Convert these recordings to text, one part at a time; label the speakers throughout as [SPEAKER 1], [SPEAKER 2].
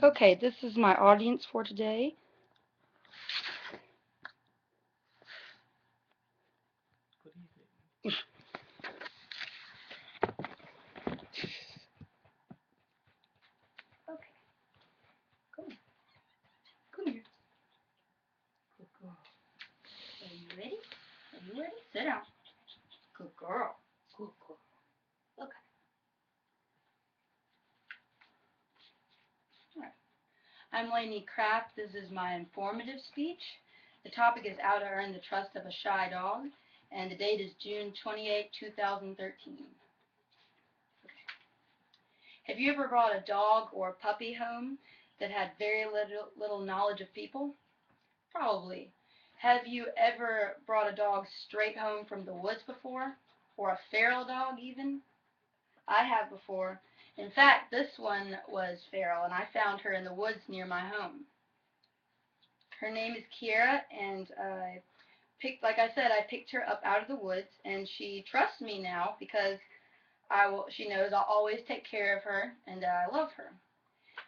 [SPEAKER 1] Okay, this is my audience for today. Okay, come here. Come here. Good girl. Are you ready? Are you ready? Sit down. Good girl. Good girl. Okay. All right. I'm Lainey Kraft. This is my informative speech. The topic is how to earn the trust of a shy dog, and the date is June 28, 2013. Have you ever brought a dog or puppy home that had very little knowledge of people? Probably. Have you ever brought a dog straight home from the woods before? Or a feral dog, even? I have before. In fact, this one was feral, and I found her in the woods near my home. Her name is Kiera, and like I said, I picked her up out of the woods, and she trusts me now because she knows I'll always take care of her, and I love her.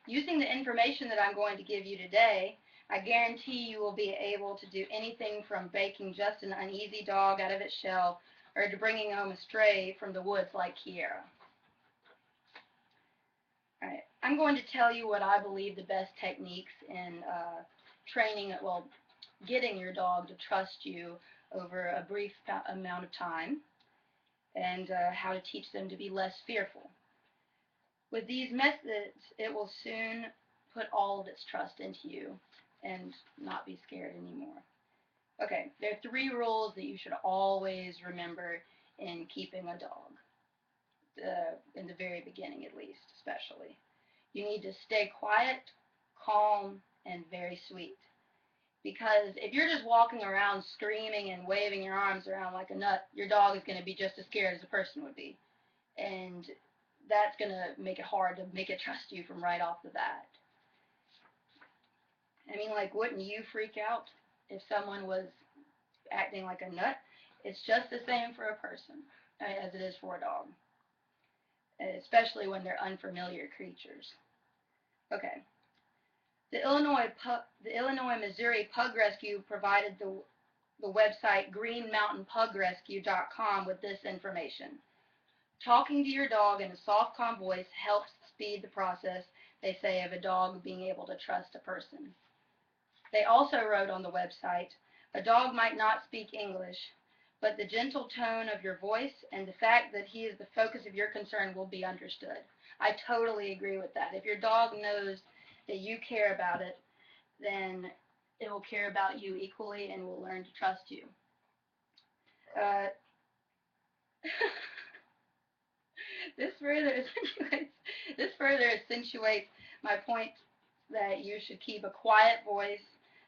[SPEAKER 1] Using the information that I'm going to give you today, I guarantee you will be able to do anything from baking just an uneasy dog out of its shell or to bringing home a stray from the woods like Kiera. All right, I'm going to tell you what I believe the best techniques in training, well, getting your dog to trust you over a brief amount of time, and how to teach them to be less fearful. With these methods, it will soon put all of its trust into you and not be scared anymore. Okay, there are 3 rules that you should always remember in keeping a dog, in the very beginning at least, especially. You need to stay quiet, calm, and very sweet. Because if you're just walking around screaming and waving your arms around like a nut, your dog is going to be just as scared as a person would be. And that's going to make it hard to make it trust you from right off the bat. I mean, like, wouldn't you freak out if someone was acting like a nut? It's just the same for a person as it is for a dog, especially when they're unfamiliar creatures. Okay. The Illinois-Missouri Pug Rescue provided the website greenmountainpugrescue.com with this information. Talking to your dog in a soft, calm voice helps speed the process, they say, of a dog being able to trust a person. They also wrote on the website, a dog might not speak English, but the gentle tone of your voice and the fact that he is the focus of your concern will be understood. I totally agree with that. If your dog knows that you care about it, then it will care about you equally and will learn to trust you. Uh, this further accentuates my point that you should keep a quiet voice,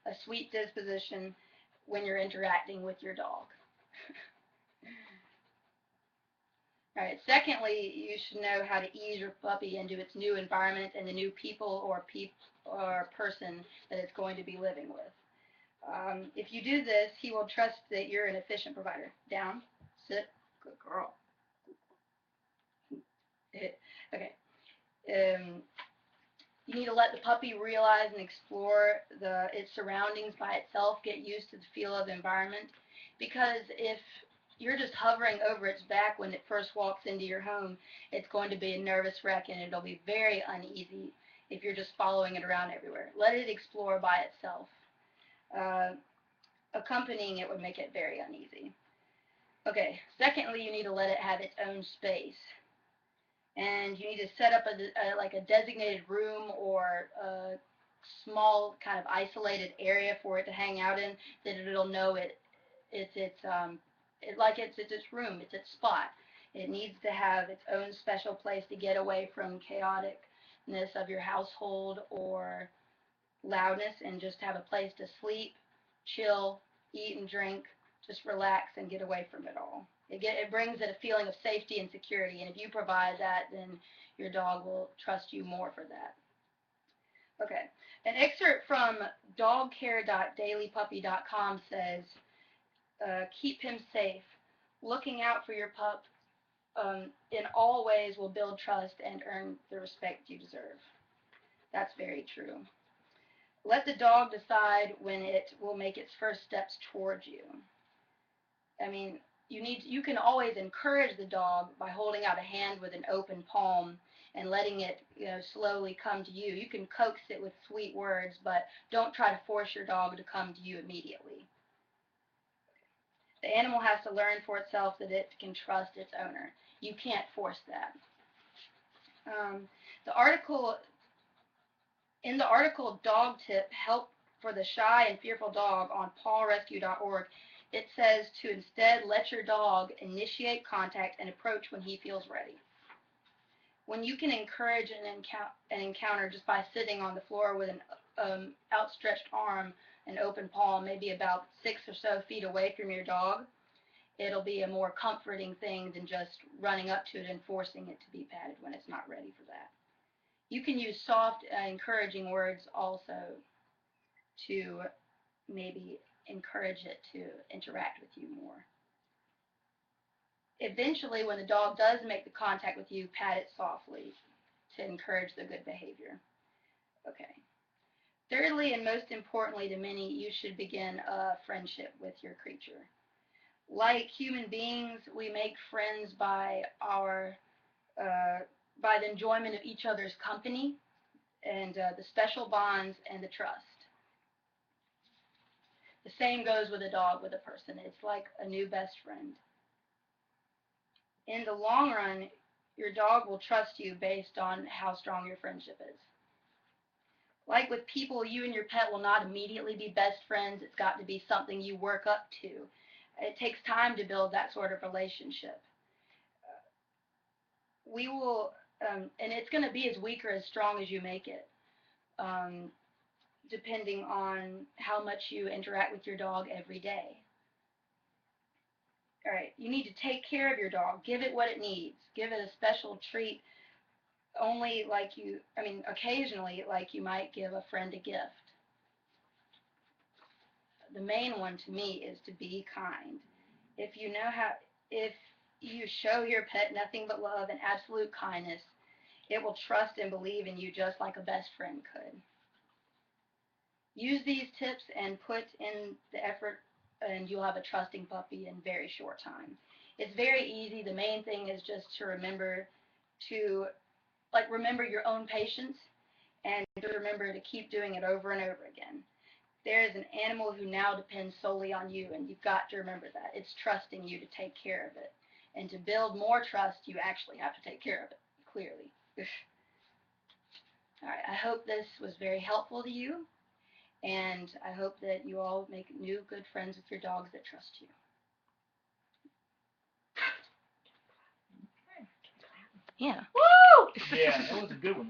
[SPEAKER 1] a sweet disposition when you're interacting with your dog. All right. Secondly, you should know how to ease your puppy into its new environment and the new people or person that it's going to be living with. If you do this, he will trust that you're an efficient provider. Down, sit, good girl. Okay. Um, you need to let the puppy realize and explore its surroundings by itself, get used to the feel of the environment. Because if you're just hovering over its back when it first walks into your home, it's going to be a nervous wreck and it'll be very uneasy if you're just following it around everywhere. Let it explore by itself. Accompanying it would make it very uneasy. Okay, secondly, you need to let it have its own space. And you need to set up like a designated room or a small kind of isolated area for it to hang out in that it'll know it's its room, it's its spot. It needs to have its own special place to get away from chaoticness of your household or loudness and just have a place to sleep, chill, eat and drink, just relax and get away from it all. It brings it a feeling of safety and security, and if you provide that, then your dog will trust you more for that. Okay, an excerpt from dogcare.dailypuppy.com says, keep him safe. Looking out for your pup in all ways will build trust and earn the respect you deserve. That's very true. Let the dog decide when it will make its first steps towards you. I mean, you can always encourage the dog by holding out a hand with an open palm and letting it, slowly come to you. You can coax it with sweet words, but don't try to force your dog to come to you immediately. The animal has to learn for itself that it can trust its owner. You can't force that. The article In the article Dog Tip, Help for the Shy and Fearful Dog on pawrescue.org, it says to instead let your dog initiate contact and approach when he feels ready. When you can encourage an encounter just by sitting on the floor with an outstretched arm and open palm, maybe about 6 or so feet away from your dog, it'll be a more comforting thing than just running up to it and forcing it to be patted when it's not ready for that. You can use soft, encouraging words also to maybe encourage it to interact with you more. Eventually, when the dog does make the contact with you, pat it softly to encourage the good behavior. Okay. Thirdly, and most importantly to many, you should begin a friendship with your creature. Like human beings, we make friends by the enjoyment of each other's company and the special bonds and the trust. The same goes with a dog with a person. It's like a new best friend. In the long run, your dog will trust you based on how strong your friendship is. Like with people, you and your pet will not immediately be best friends. It's got to be something you work up to. It takes time to build that sort of relationship. We will, and it's going to be as weak or as strong as you make it, depending on how much you interact with your dog every day. All right, you need to take care of your dog. Give it what it needs. Give it a special treat only occasionally like you might give a friend a gift. The main one to me is to be kind. If you show your pet nothing but love and absolute kindness, it will trust and believe in you just like a best friend could. Use these tips and put in the effort, and you'll have a trusting puppy in a very short time. It's very easy. The main thing is just to remember your own patience and to remember to keep doing it over and over again. There is an animal who now depends solely on you, and you've got to remember that. It's trusting you to take care of it. And to build more trust, you actually have to take care of it, clearly. All right, I hope this was very helpful to you, and I hope that you all make new good friends with your dogs that trust you. Yeah.
[SPEAKER 2] Woo! Yeah, that was a good one.